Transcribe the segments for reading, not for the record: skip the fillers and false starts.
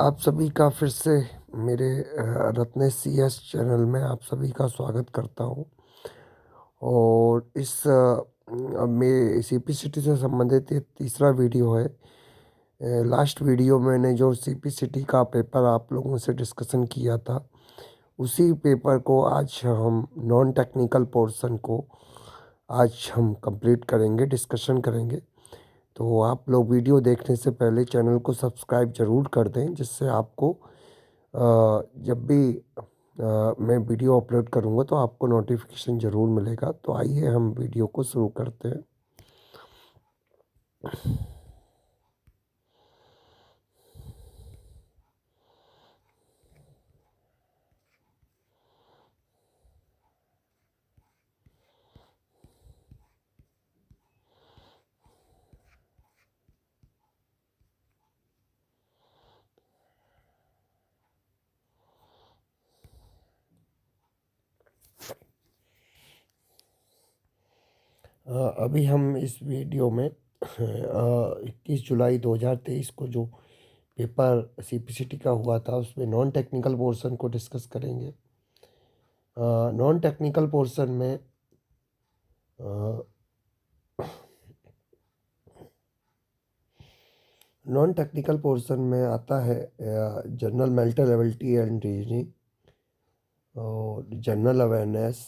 आप सभी का फिर से मेरे रत्नेश CS चैनल में आप सभी का स्वागत करता हूँ। और में CPCT से संबंधित ये तीसरा वीडियो है। लास्ट वीडियो मैंने जो CPCT का पेपर आप लोगों से डिस्कशन किया था, उसी पेपर को आज हम नॉन टेक्निकल पोर्शन को आज हम कंप्लीट करेंगे, डिस्कशन करेंगे। तो आप लोग वीडियो देखने से पहले चैनल को सब्सक्राइब ज़रूर कर दें, जिससे आपको जब भी मैं वीडियो अपलोड करूँगा तो आपको नोटिफिकेशन ज़रूर मिलेगा। तो आइए हम वीडियो को शुरू करते हैं। अभी हम इस वीडियो में 21 जुलाई 2023 को जो पेपर CPCT का हुआ था, उसमें नॉन टेक्निकल पोर्शन को डिस्कस करेंगे। नॉन टेक्निकल पोर्शन में नॉन टेक्निकल पोर्शन में आता है general mental ability and reasoning और जनरल अवेयरनेस,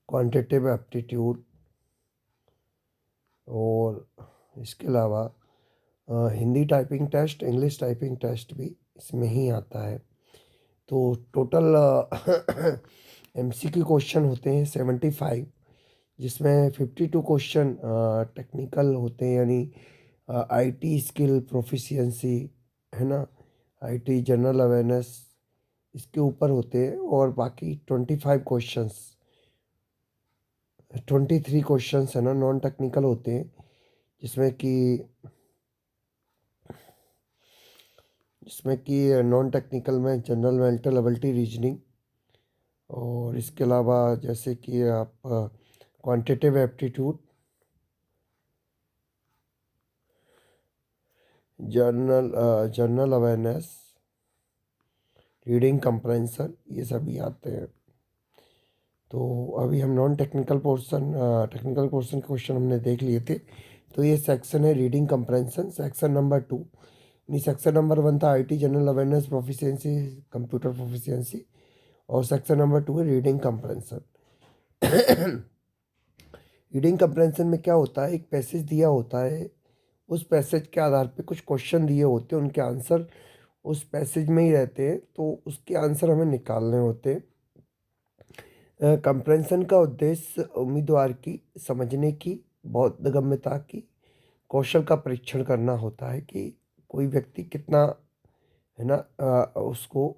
क्वांटिटेटिव एप्टीट्यूड, और इसके अलावा Hindi typing test, English typing test भी इसमें ही आता है। तो टोटल MCQ क्वेश्चन होते हैं 75, जिसमें 52 क्वेश्चन टेक्निकल होते हैं, यानी IT स्किल प्रोफिशिएंसी, है ना, IT जनरल अवेयरनेस, इसके ऊपर होते हैं। और बाकी 23 क्वेश्चंस है ना नॉन टेक्निकल होते हैं, जिसमें कि नॉन टेक्निकल में जनरल मेंटल एबिलिटी रीजनिंग, और इसके अलावा जैसे कि आप quantitative aptitude, general awareness, reading compression, ये सभी आते हैं। तो अभी हम non technical portion technical portion के क्वेश्चन हमने देख लिए थे। तो ये सेक्शन है रीडिंग कंप्रेंशन, सेक्शन नंबर 2। यानी सेक्शन नंबर 1 था IT general awareness proficiency, computer proficiency, और सेक्शन नंबर 2 है रीडिंग कंप्रेंशन। रीडिंग कंप्रेंशन में क्या होता है, एक पैसेज दिया होता है, उस पैसेज के आधार पे कुछ क्वेश्चन दिए होते हैं, उनके आंसर उस पैसेज में ही रहते हैं, तो उसके आंसर हमें निकालने होते हैं। कंप्रेंशन का उद्देश्य उम्मीदवार की समझने की, बोधगम्यता की, कौशल का परीक्षण करना होता है कि कोई व्यक्ति कितना, है ना, उसको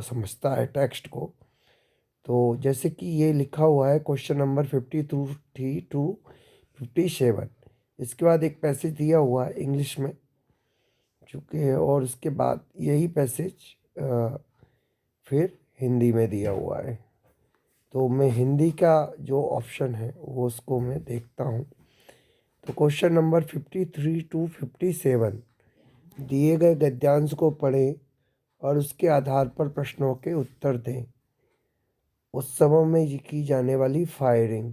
समझता है टेक्स्ट को। तो जैसे कि ये लिखा हुआ है क्वेश्चन नंबर 53 टू 57। इसके बाद एक पैसेज दिया हुआ है इंग्लिश में, चूँकि, और उसके बाद यही पैसेज फिर हिंदी में दिया हुआ है। तो मैं हिंदी का जो ऑप्शन है वो उसको मैं देखता हूँ। तो क्वेश्चन नंबर 53 टू 57, दिए गए गद्यांश को पढ़ें और उसके आधार पर प्रश्नों के उत्तर दें। उस समय में ये की जाने वाली फायरिंग।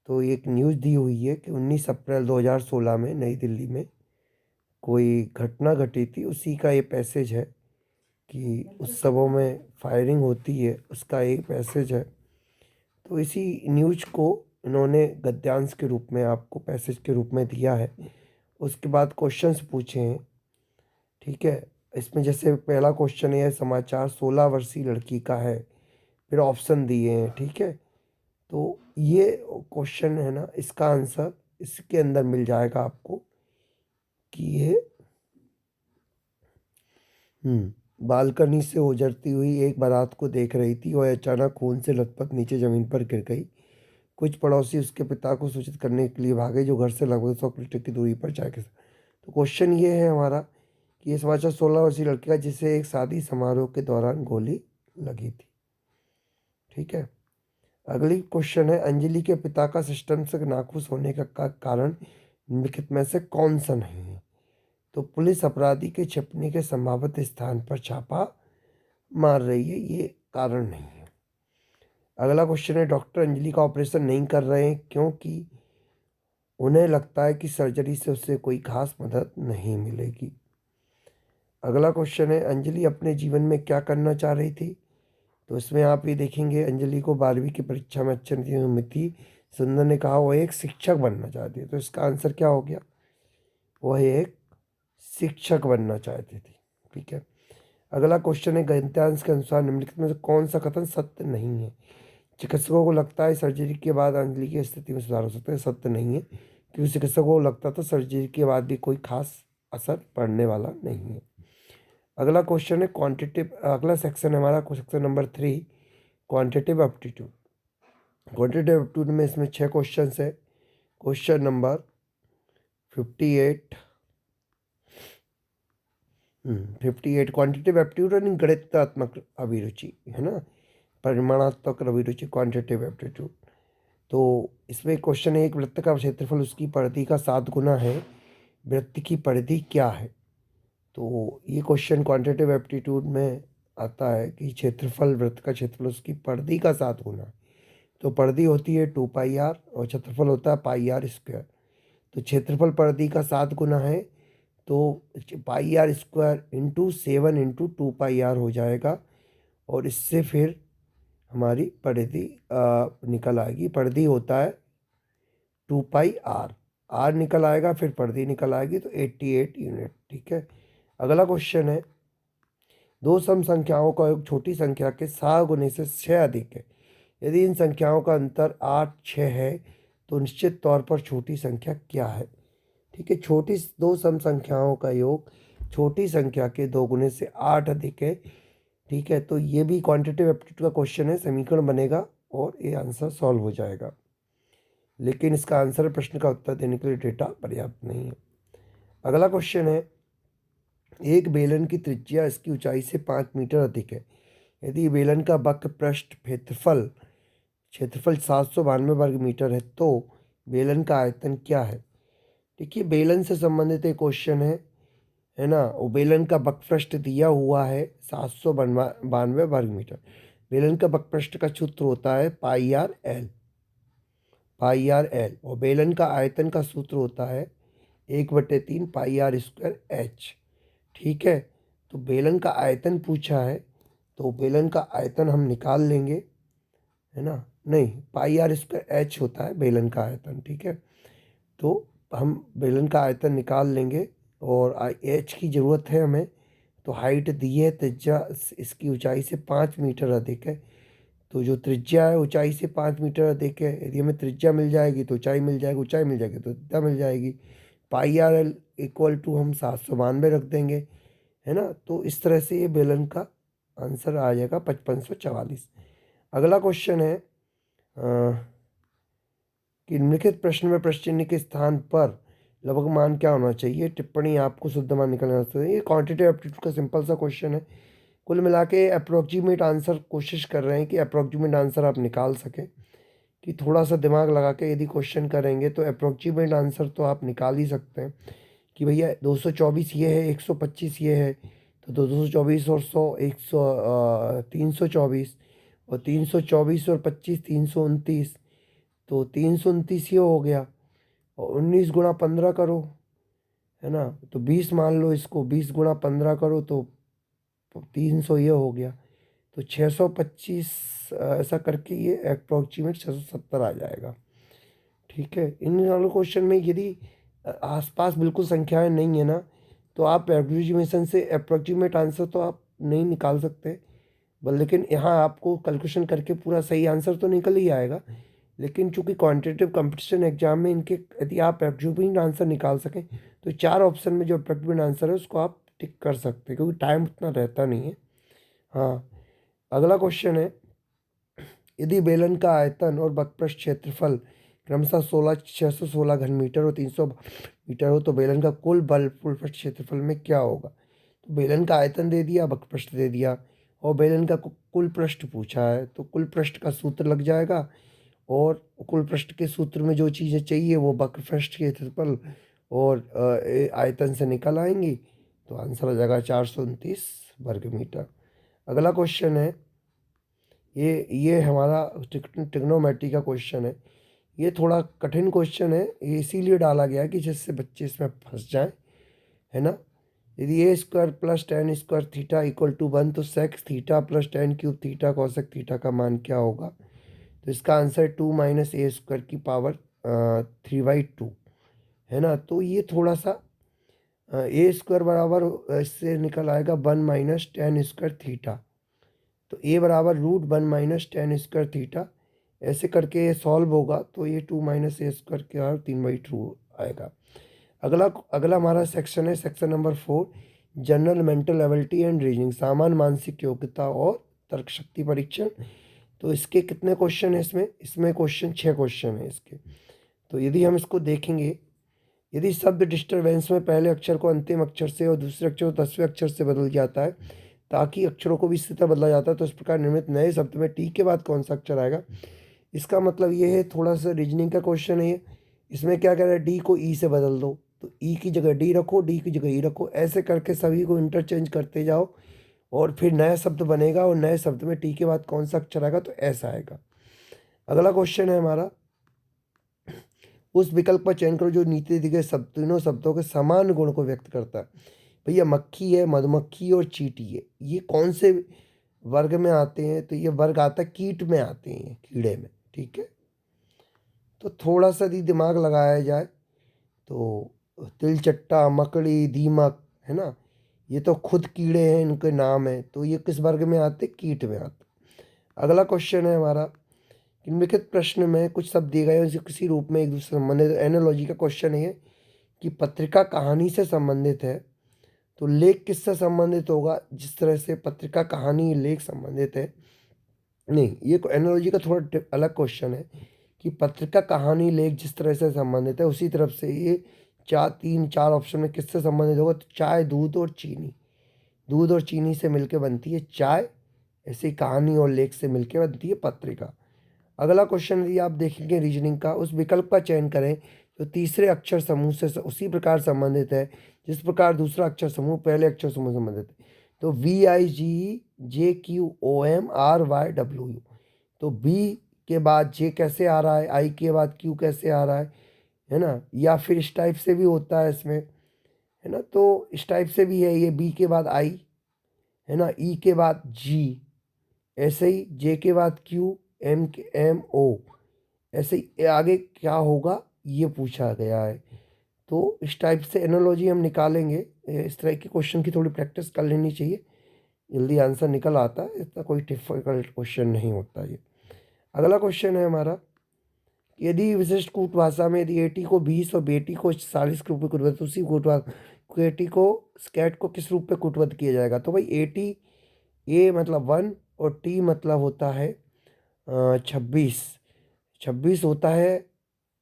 तो एक न्यूज़ दी हुई है कि 19 अप्रैल 2016 में नई दिल्ली में कोई घटना घटी थी, उसी का ये पैसेज है कि उस समय में फायरिंग होती है, उसका एक पैसेज है। तो इसी न्यूज को इन्होंने गद्यांश के रूप में आपको पैसेज के रूप में दिया है। उसके बाद क्वेश्चंस पूछे हैं, ठीक है। इसमें जैसे पहला क्वेश्चन है, समाचार 16 वर्षीय लड़की का है, फिर ऑप्शन दिए हैं, ठीक है। तो ये क्वेश्चन है ना, इसका आंसर इसके अंदर मिल जाएगा आपको कि ये बालकनी से उजरती हुई एक बारात को देख रही थी और अचानक खून से लथपथ नीचे जमीन पर गिर गई। कुछ पड़ोसी उसके पिता को सूचित करने के लिए भागे, जो घर से लगभग 100 मीटर की दूरी पर जाके। तो क्वेश्चन ये है हमारा कि ये समाचार 16 वर्षीय लड़की का, जिसे एक शादी समारोह के दौरान गोली लगी थी, ठीक है। अगली क्वेश्चन है, अंजलि के पिता का सिस्टम से नाखुश होने का कारण निम्नलिखित में से कौन सा नहीं है? तो पुलिस अपराधी के छिपने के संभावित स्थान पर छापा मार रही है, ये कारण नहीं है। अगला क्वेश्चन है, डॉक्टर अंजलि का ऑपरेशन नहीं कर रहे हैं क्योंकि उन्हें लगता है कि सर्जरी से उससे कोई खास मदद नहीं मिलेगी। अगला क्वेश्चन है, अंजलि अपने जीवन में क्या करना चाह रही थी? तो इसमें आप ये देखेंगे, अंजलि को 12वीं की परीक्षा में अच्छी नतीजे उम्मीद थी। सुंदर ने कहा वो एक शिक्षक बनना चाहती है, तो इसका आंसर क्या हो गया? वह एक शिक्षक बनना चाहती थी। ठीक है। अगला क्वेश्चन है, गणितांश के अनुसार निम्नलिखित में से कौन सा कथन सत्य नहीं है? चिकित्सकों को लगता है सर्जरी के बाद अंजलि की स्थिति में सुधार हो सकता है, सत्य नहीं है, क्योंकि चिकित्सकों को लगता था सर्जरी के बाद भी कोई खास असर पड़ने वाला नहीं है। अगला क्वेश्चन है क्वांटिटेटिव, अगला सेक्शन है हमारा section number 3, quantitative aptitude. Quantitative aptitude में इसमें 6 क्वेश्चन है। क्वेश्चन नंबर 58, 58 क्वांटिटेटिव एप्टीट्यूड यानी गणितात्मक अभिरुचि है ना, परिमाणात्मक अभिरुचि, क्वांटिटेटिव एप्टीट्यूड। तो इसमें क्वेश्चन है, एक वृत्त का क्षेत्रफल उसकी परिधि का 7 गुना है, वृत्त की परिधि क्या है? तो ये क्वेश्चन क्वांटिटेटिव एप्टीट्यूड में आता है कि क्षेत्रफल, वृत्त का क्षेत्रफल उसकी परिधि का 7 गुना है। तो परिधि होती है 2πr और क्षेत्रफल होता है πr²। तो क्षेत्रफल परिधि का 7 गुना है, तो πr² इंटू 7 इंटू 2πr हो जाएगा, और इससे फिर हमारी परिधि निकल आएगी। परिधि होता है 2πr, r निकल आएगा, फिर परिधि निकल आएगी, तो 88 यूनिट। ठीक है। अगला क्वेश्चन है, दो सम संख्याओं का योग छोटी संख्या के 6 गुने से 6 अधिक है। यदि इन संख्याओं का अंतर 8, 6 है तो निश्चित तौर पर छोटी संख्या क्या है? ठीक है। छोटी दो सम संख्याओं का योग छोटी संख्या के 2 गुने से 8 अधिक है। ठीक है। तो ये भी क्वांटिटेटिव एप्टीट्यूड का क्वेश्चन है, समीकरण बनेगा और ये आंसर सॉल्व हो जाएगा, लेकिन इसका आंसर प्रश्न का उत्तर देने के लिए डेटा पर्याप्त नहीं है। अगला क्वेश्चन है, एक बेलन की त्रिज्या इसकी ऊंचाई से 5 मीटर अधिक है। यदि बेलन का वक्र पृष्ठ क्षेत्रफल क्षेत्रफल 792 वर्ग मीटर है तो बेलन का आयतन क्या है? देखिए, बेलन से संबंधित एक क्वेश्चन है ना। वो बेलन का वक्रपृष्ठ दिया हुआ है 792 वर्ग मीटर। बेलन का वक्रपृष्ठ का सूत्र होता है πr/l, और बेलन का आयतन का सूत्र होता है 1/3 πr²h। ठीक है। तो बेलन का आयतन पूछा है, तो बेलन का आयतन हम निकाल लेंगे, है ना। नहीं, πr²h होता है बेलन का आयतन। ठीक है। तो हम बेलन का आयतन निकाल लेंगे, और h की ज़रूरत है हमें। तो हाइट दी है, त्रिज्या इसकी ऊंचाई से 5 मीटर अधिक है। तो जो त्रिज्या है ऊंचाई से 5 मीटर अधिक है, यदि हमें त्रिज्या मिल जाएगी तो ऊंचाई मिल जाएगी, ऊंचाई मिल जाएगी तो त्रिज्या मिल जाएगी। πr/l इक्वल टू हम 792 रख देंगे, है ना। तो इस तरह से ये बेलन का आंसर आ जाएगा 5544। अगला क्वेश्चन है कि निम्नलिखित प्रश्न में प्रश्न चिन्ह के स्थान पर लगभग मान क्या होना चाहिए? टिप्पणी आपको शुद्ध मान निकलना चाहिए। ये क्वांटिटेटिव एप्टीट्यूड का सिंपल सा क्वेश्चन है। कुल मिला के अप्रोक्सीमेट आंसर कोशिश कर रहे हैं कि अप्रोक्सीमेट आंसर आप निकाल सकें, कि थोड़ा सा दिमाग लगा के यदि क्वेश्चन करेंगे तो अप्रोक्सीमेट आंसर तो आप निकाल ही सकते हैं कि भैया 224 ये है, 125 ये है, तो 224 और 100 324, और 324 और 25 329, तो 329 ये हो गया, और 19 गुणा 15 करो, है ना। तो 20 मान लो इसको, 20 गुणा 15 करो तो 300 ये हो गया। तो 625 ऐसा करके ये अप्रोक्सीमेट 670 आ जाएगा। ठीक है। इन वाले क्वेश्चन में यदि आसपास बिल्कुल संख्याएं नहीं है ना, तो आप एप्रोक्सीमेशन से अप्रोक्सीमेट आंसर तो आप नहीं निकाल सकते, लेकिन यहाँ आपको कैलकुलेशन करके पूरा सही आंसर तो निकल ही आएगा। लेकिन चूंकि क्वांटिटेटिव कंपटीशन एग्जाम में इनके यदि आप अप्रोक्सीमेट आंसर निकाल सकें तो 4 ऑप्शन में जो अप्रोक्सीमेट आंसर है उसको आप टिक कर सकते हैं, क्योंकि टाइम उतना रहता नहीं है। हाँ। अगला क्वेश्चन है, यदि बेलन का आयतन और वक्रपृष्ठ क्षेत्रफल क्रमशः 616 घन मीटर और 300 मीटर हो तो बेलन का कुल बल पृष्ठ क्षेत्रफल में क्या होगा? तो बेलन का आयतन दे दिया, वक्रपृष्ठ दे दिया, और बेलन का कुल पृष्ठ पूछा है, तो कुल पृष्ठ का सूत्र लग जाएगा, और कुल पृष्ठ के सूत्र में जो चीज़ें चाहिए वो वक्र पृष्ठ के क्षेत्रफल और आयतन से निकल आएंगी। तो आंसर आ जाएगा 429 वर्ग मीटर। अगला क्वेश्चन है, ये हमारा ट्रिग्नोमेट्री का क्वेश्चन है। ये थोड़ा कठिन क्वेश्चन है, ये इसीलिए डाला गया है कि जिससे बच्चे इसमें फंस जाएं, है ना। यदि A square plus tan square theta equal to 1, तो sec theta plus tan cube theta cosec theta का मान क्या होगा। तो इसका आंसर 2 माइनस ए स्क्वायर की पावर 3/2, है ना। तो ये थोड़ा सा ए स्क्वायर बराबर इससे निकल आएगा 1 माइनस टेन स्क्वायर थीटा। तो ए बराबर √1 - tan² थीटा, ऐसे करके ये सॉल्व होगा, तो ये 2 माइनस ए स्क्वायर के और 3/2 आएगा। अगला अगला हमारा सेक्शन है, section number 4, general mental ability and reasoning, सामान्य मानसिक योग्यता और तर्क शक्ति परीक्षण। तो इसके कितने क्वेश्चन है इसमें, इसमें क्वेश्चन 6 क्वेश्चन है इसके। तो यदि हम इसको देखेंगे, यदि शब्द डिस्टर्बेंस में पहले अक्षर को अंतिम अक्षर से और दूसरे अक्षर को 10वें अक्षर से बदल जाता है, ताकि अक्षरों को भी इसी तरह बदला जाता है, तो इस प्रकार निर्मित नए शब्द में टी के बाद कौन सा अक्षर आएगा। इसका मतलब ये है, थोड़ा सा रीजनिंग का क्वेश्चन है ये। इसमें क्या कह रहा है, डी को ई से बदल दो, तो ई की जगह डी रखो, डी की जगह ई रखो, ऐसे करके सभी को इंटरचेंज करते जाओ, और फिर नया शब्द बनेगा, और नए शब्द में टी के बाद कौन सा अक्षर आएगा, तो ऐसा आएगा। अगला क्वेश्चन है हमारा, उस विकल्प का चयन करो जो नीचे दिए गए शब्द तीनों शब्दों के समान गुण को व्यक्त करता है। भैया मक्खी है, मधुमक्खी और चींटी है, ये कौन से वर्ग में आते हैं, तो ये वर्ग आता है कीट में आते हैं, कीड़े में, ठीक है। तो थोड़ा सा यदि दिमाग लगाया जाए, तो तिलचट्टा, मकड़ी, दीमक, है ना, ये तो खुद कीड़े हैं, इनके नाम है, तो ये किस वर्ग में आते, कीट में आते। अगला क्वेश्चन है हमारा, निम्नलिखित प्रश्न में कुछ शब्द दिए गए हैं जो किसी रूप में एक दूसरे से संबंधित, एनालॉजी का क्वेश्चन है ये, कि पत्रिका कहानी से संबंधित है, तो लेख किससे संबंधित होगा, जिस तरह से पत्रिका कहानी लेख संबंधित है। नहीं, ये एनालॉजी का थोड़ा अलग क्वेश्चन है, कि पत्रिका कहानी लेख जिस तरह से संबंधित है, उसी तरफ से ये 4 ऑप्शन में किससे संबंधित होगा, तो चाय, दूध और चीनी, दूध और चीनी से मिलकर बनती है चाय, ऐसे ही कहानी और लेख से मिलकर बनती है पत्रिका। अगला क्वेश्चन यदि आप देखेंगे रीजनिंग का, उस विकल्प का चयन करें जो तीसरे अक्षर समूह से उसी प्रकार संबंधित है जिस प्रकार दूसरा अक्षर समूह पहले अक्षर समूह से संबंधित है। तो VIGJQOMRYW, तो बी के बाद जे कैसे आ रहा है, आई के बाद क्यू कैसे आ रहा है ना, या फिर इस टाइप से भी होता है इसमें, है ना। तो इस टाइप से भी है, ये बी के बाद आई, है ना, ई के बाद जी, ऐसे ही जे के बाद क्यू, M O, ऐसे ही आगे क्या होगा ये पूछा गया है। तो इस टाइप से एनालॉजी हम निकालेंगे, इस तरह के क्वेश्चन की थोड़ी प्रैक्टिस कर लेनी चाहिए, जल्दी आंसर निकल आता है, इतना कोई डिफिकल्ट क्वेश्चन नहीं होता ये। अगला क्वेश्चन है हमारा, यदि विशिष्ट कूट भाषा में यदि एटी को 20 और बेटी को 40 के रूप में कूटबद्ध, तो उसी एटी को स्कैट को किस रूप में कूटबद्ध किया जाएगा। तो भाई एटी, ए मतलब 1 और टी मतलब होता है 26, 26 होता है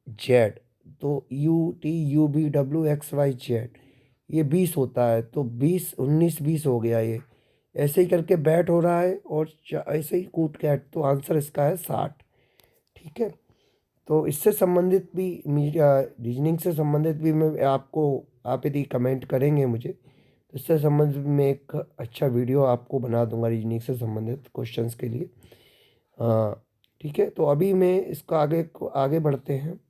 जेड, तो UTUBWXYZ, ये 20 होता है, तो 20 19 20 हो गया ये, ऐसे ही करके बैट हो रहा है, और ऐसे ही कूट कैट, तो आंसर इसका है 60, ठीक है। तो इससे संबंधित भी रीजनिंग से संबंधित भी मैं आपको, आप यदि कमेंट करेंगे मुझे, तो इससे संबंधित मैं एक अच्छा वीडियो आपको बना दूंगा रीजनिंग से संबंधित क्वेश्चंस के लिए। हाँ, ठीक है। तो अभी मैं इसका आगे बढ़ते हैं।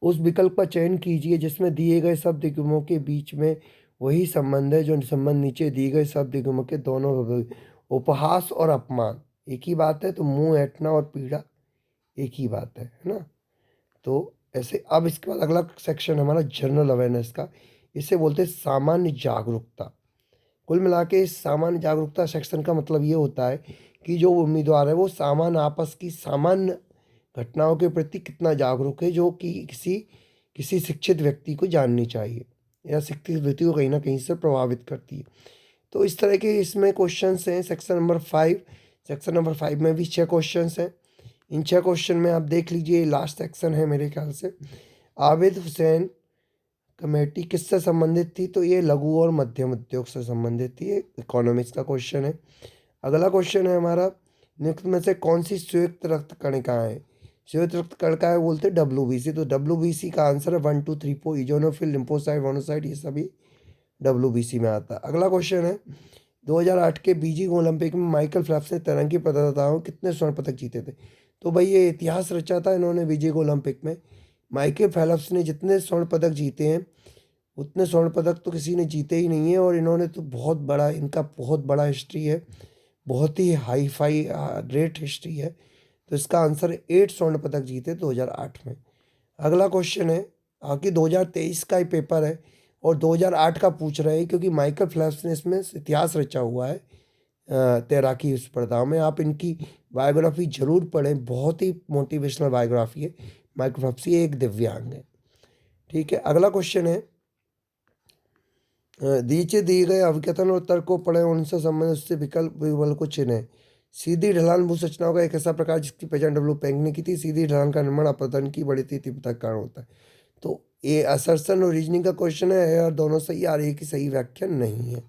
उस विकल्प का चयन कीजिए जिसमें दिए गए शब्द युग्मों के बीच में वही संबंध है जो संबंध नीचे दिए गए शब्द युग्मों के दोनों। उपहास और अपमान एक ही बात है, तो मुंह ऐंठना और पीड़ा एक ही बात है ना। तो ऐसे अब इसके बाद अगला सेक्शन हमारा जनरल अवेयरनेस का, इसे बोलते हैं सामान्य जागरूकता। कुल मिला के इस सामान्य जागरूकता सेक्शन का मतलब ये होता है कि जो उम्मीदवार है वो सामान्य आपस की सामान्य घटनाओं के प्रति कितना जागरूक है, जो कि किसी शिक्षित व्यक्ति को जाननी चाहिए, या शिक्षित व्यक्ति को कहीं ना कहीं से प्रभावित करती है। तो इस तरह के इसमें क्वेश्चंस हैं सेक्शन नंबर 5। सेक्शन नंबर 5 में भी 6 क्वेश्चंस हैं। इन 6 क्वेश्चन में आप देख लीजिए, लास्ट सेक्शन है मेरे ख्याल से। आबिद हुसैन कमेटी किससे संबंधित थी, तो ये लघु और मध्यम उद्योग से संबंधित थी, ये इकोनॉमिक्स का क्वेश्चन है। अगला क्वेश्चन है हमारा, निम्न में से कौन सी श्वेत रक्त कणिका है? श्वेत रक्त कणिका है बोलते WBC, तो WBC का आंसर है 1 2 3 4 इजोनोफिल, लिम्फोसाइट, मोनोसाइट, ये सभी WBC में आता है। अगला क्वेश्चन है, 2008 के बीजिंग ओलंपिक में माइकल फेल्प्स ने तैराकी प्रतियोगिताओं में कितने स्वर्ण पदक जीते थे? तो भाई ये इतिहास रचा था इन्होंने बीजिंग ओलंपिक में। माइकल फेल्प्स ने जितने स्वर्ण पदक जीते हैं उतने स्वर्ण पदक तो किसी ने जीते ही नहीं है, और इन्होंने तो बहुत बड़ा, इनका बहुत बड़ा हिस्ट्री है, बहुत ही हाई फाई ग्रेट हिस्ट्री है। तो इसका आंसर 8 स्वर्ण पदक जीते 2008 में। अगला क्वेश्चन है, हालांकि 2023 का ही पेपर है और 2008 का पूछ रहे हैं, क्योंकि माइकल फेल्प्स ने इसमें इतिहास रचा हुआ है तैराकी स्पर्धा में। आप इनकी बायोग्राफी जरूर पढ़ें, बहुत ही मोटिवेशनल बायोग्राफी है। माइकल फेल्प्स ये एक दिव्यांग है। ठीक है, अगला क्वेश्चन है, नीचे दिए गए अवकथन और तर्क को पढ़ें, उनसे संबंधित उससे विकल्प को चुनें। सीधी ढलान भूसंरचनाओं का एक ऐसा प्रकार जिसकी पहचान डब्ल्यू पेंग ने की थी। सीधी ढलान का निर्माण अपतन की बड़ी तीव्रता के कारण होता है। तो ये असर्शन और रीजनिंग का क्वेश्चन है और दोनों सही आ रही है कि सही व्याख्या नहीं है।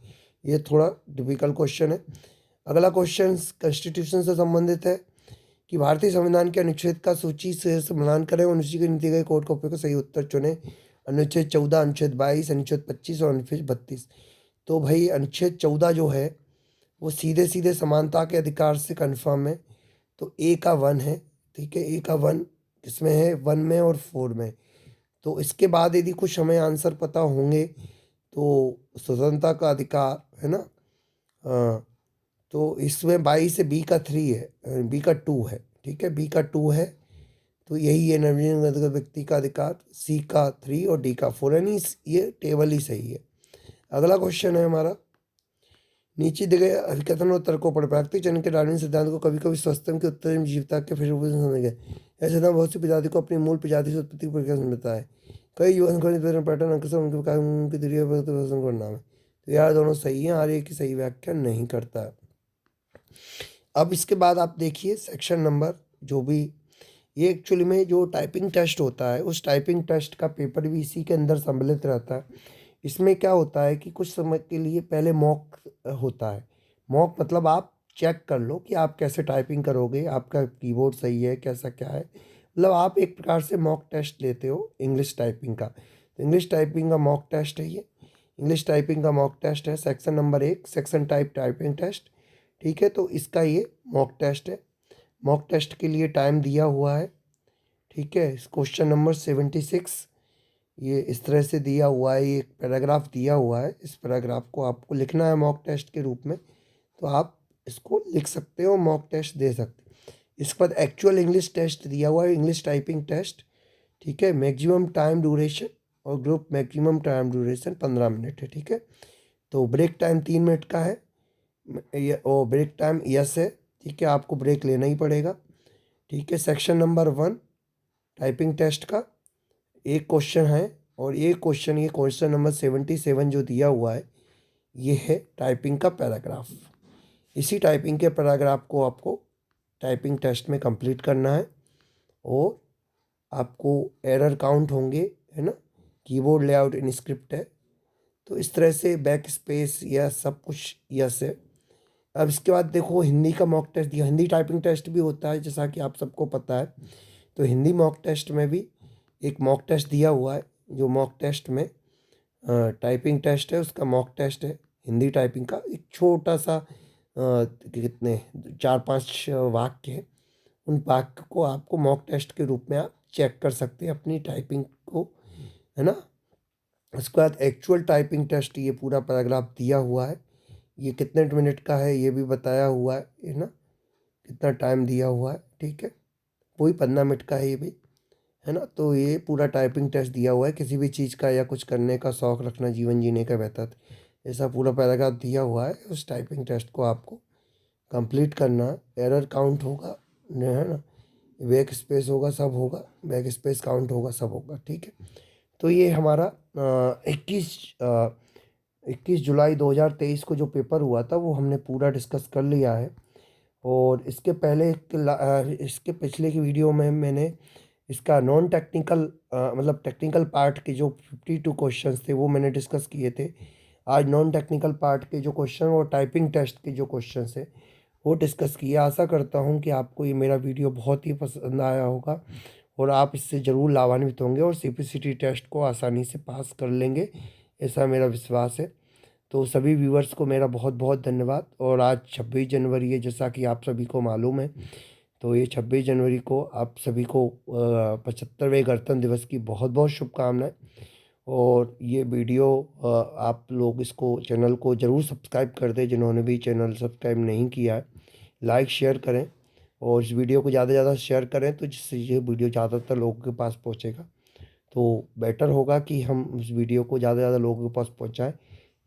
ये थोड़ा डिफिकल्ट क्वेश्चन है। अगला क्वेश्चन कॉन्स्टिट्यूशन से संबंधित है कि भारतीय संविधान के अनुच्छेद का सूची से मिलान करें और उसी के नीति गए कोड का उपयोग सही उत्तर चुनें। अनुच्छेद 14, अनुच्छेद 22, अनुच्छेद 25 और अनुच्छेद 32। तो भाई अनुच्छेद 14 जो है वो सीधे सीधे समानता के अधिकार से कन्फर्म है। तो ए का 1 है, ठीक है, ए का 1 इसमें है, 1 में और 4 में। तो इसके बाद यदि कुछ हमें आंसर पता होंगे तो स्वतंत्रता का अधिकार है ना, तो इसमें 22 से बी का 3 है, बी का 2 है, ठीक है, बी का 2 है। तो यही है नवीन व्यक्ति का अधिकार, सी का 3 और डी का 4, यानी ये टेबल ही सही है। अगला क्वेश्चन है हमारा, नीचे दिए गए अभिकथन और तर्कों पर प्राकृतिक चयन के डार्विन सिद्धांत को कभी कभी स्वस्तम के उत्तर जीवता के फिर समझ गए। ऐसे सिद्धांत बहुत सी प्रजाति को अपनी मूल प्रजाति से उत्पत्ति की प्रक्रिया समझता है। कई युवा पैटर्न अंक से उनके विकास उनकी दूरी का नाम है। तो यार दोनों सही है, आर्य की सही व्याख्या नहीं करता है। अब इसके बाद आप देखिए सेक्शन नंबर जो भी, ये एक्चुअली में जो टाइपिंग टेस्ट होता है उस टाइपिंग टेस्ट का पेपर भी इसी के अंदर सम्मिलित रहता है। इसमें क्या होता है कि कुछ समय के लिए पहले मॉक होता है। मॉक मतलब आप चेक कर लो कि आप कैसे टाइपिंग करोगे, आपका कीबोर्ड सही है, कैसा क्या है, मतलब आप एक प्रकार से मॉक टेस्ट लेते हो इंग्लिश टाइपिंग का। तो इंग्लिश टाइपिंग का मॉक टेस्ट है ये, इंग्लिश टाइपिंग का मॉक टेस्ट है section number 1, section type typing test. ठीक है, तो इसका ये मॉक टेस्ट है। मॉक टेस्ट के लिए टाइम दिया हुआ है, ठीक है, क्वेश्चन नंबर 76 ये इस तरह से दिया हुआ है, ये एक पैराग्राफ दिया हुआ है, इस पैराग्राफ को आपको लिखना है मॉक टेस्ट के रूप में। तो आप इसको लिख सकते हो, मॉक टेस्ट दे सकते हो। इसके बाद एक्चुअल इंग्लिश टेस्ट दिया हुआ है, इंग्लिश टाइपिंग टेस्ट, ठीक है, मैक्सिमम टाइम ड्यूरेशन और group maximum time duration 15 minute है, ठीक है। तो ब्रेक टाइम 3 मिनट का है, और ब्रेक टाइम यस है, ठीक है, आपको ब्रेक लेना ही पड़ेगा, ठीक है। सेक्शन नंबर 1 टाइपिंग टेस्ट का एक क्वेश्चन है, और ये क्वेश्चन नंबर 77 जो दिया हुआ है ये है टाइपिंग का पैराग्राफ। इसी टाइपिंग के पैराग्राफ को आपको टाइपिंग टेस्ट में कंप्लीट करना है, और आपको एरर काउंट होंगे, है ना, कीबोर्ड लेआउट इन स्क्रिप्ट है, तो इस तरह से बैक स्पेस या सब कुछ यस है। अब इसके बाद देखो हिंदी का मॉक टेस्ट दिया, हिंदी टाइपिंग टेस्ट भी होता है जैसा कि आप सबको पता है। तो हिंदी मॉक टेस्ट में भी एक मॉक टेस्ट दिया हुआ है, जो मॉक टेस्ट में टाइपिंग टेस्ट है उसका मॉक टेस्ट है हिंदी टाइपिंग का। एक छोटा सा कितने 4-5 वाक्य है, उन वाक्य को आपको मॉक टेस्ट के रूप में आप चेक कर सकते हैं अपनी टाइपिंग को, है ना। उसके बाद एक्चुअल टाइपिंग टेस्ट, ये पूरा पैराग्राफ दिया हुआ है, ये कितने मिनट का है ये भी बताया हुआ है ना, कितना टाइम दिया हुआ है, ठीक है, वही 15 मिनट का है ये भी, है ना। तो ये पूरा टाइपिंग टेस्ट दिया हुआ है, किसी भी चीज़ का या कुछ करने का शौक रखना जीवन जीने का बेहतर, ऐसा पूरा पैराग्राफ दिया हुआ है। उस टाइपिंग टेस्ट को आपको कंप्लीट करना है। एरर काउंट होगा, है ना, बैक स्पेस होगा, सब होगा, बैक स्पेस काउंट होगा, सब होगा, ठीक है। तो ये हमारा 21 जुलाई 2023 को जो पेपर हुआ था वो हमने पूरा डिस्कस कर लिया है। और इसके पहले इसके पिछले की वीडियो में मैंने इसका नॉन टेक्निकल मतलब टेक्निकल पार्ट के जो 52 क्वेश्चंस थे वो मैंने डिस्कस किए थे। आज नॉन टेक्निकल पार्ट के जो क्वेश्चन और टाइपिंग टेस्ट के जो क्वेश्चंस है वो डिस्कस किया। आशा करता हूँ कि आपको ये मेरा वीडियो बहुत ही पसंद आया होगा और आप इससे ज़रूर लाभान्वित होंगे और सीपीसीटी टेस्ट को आसानी से पास कर लेंगे, ऐसा मेरा विश्वास है। तो सभी व्यूअर्स को मेरा बहुत बहुत धन्यवाद। और आज 26 जनवरी है, जैसा कि आप सभी को मालूम है। तो ये 26 जनवरी को आप सभी को 75वें गणतंत्र दिवस की बहुत बहुत शुभकामनाएं। और ये वीडियो आप लोग इसको चैनल को ज़रूर सब्सक्राइब कर दें, जिन्होंने भी चैनल सब्सक्राइब नहीं किया है। लाइक शेयर करें और इस वीडियो को ज़्यादा से ज़्यादा शेयर करें, तो जिससे ये वीडियो ज़्यादातर लोगों के पास पहुंचेगा। तो बेटर होगा कि हम इस वीडियो को ज़्यादा से ज़्यादा लोगों के पास पहुंचाएं,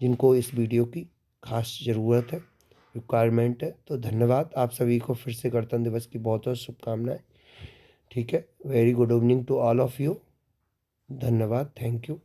जिनको इस वीडियो की खास ज़रूरत है, रिक्वायरमेंट है। तो धन्यवाद आप सभी को फिर से गणतंत्र दिवस की बहुत बहुत शुभकामनाएं। ठीक है, very good evening to all of you. धन्यवाद, थैंक यू।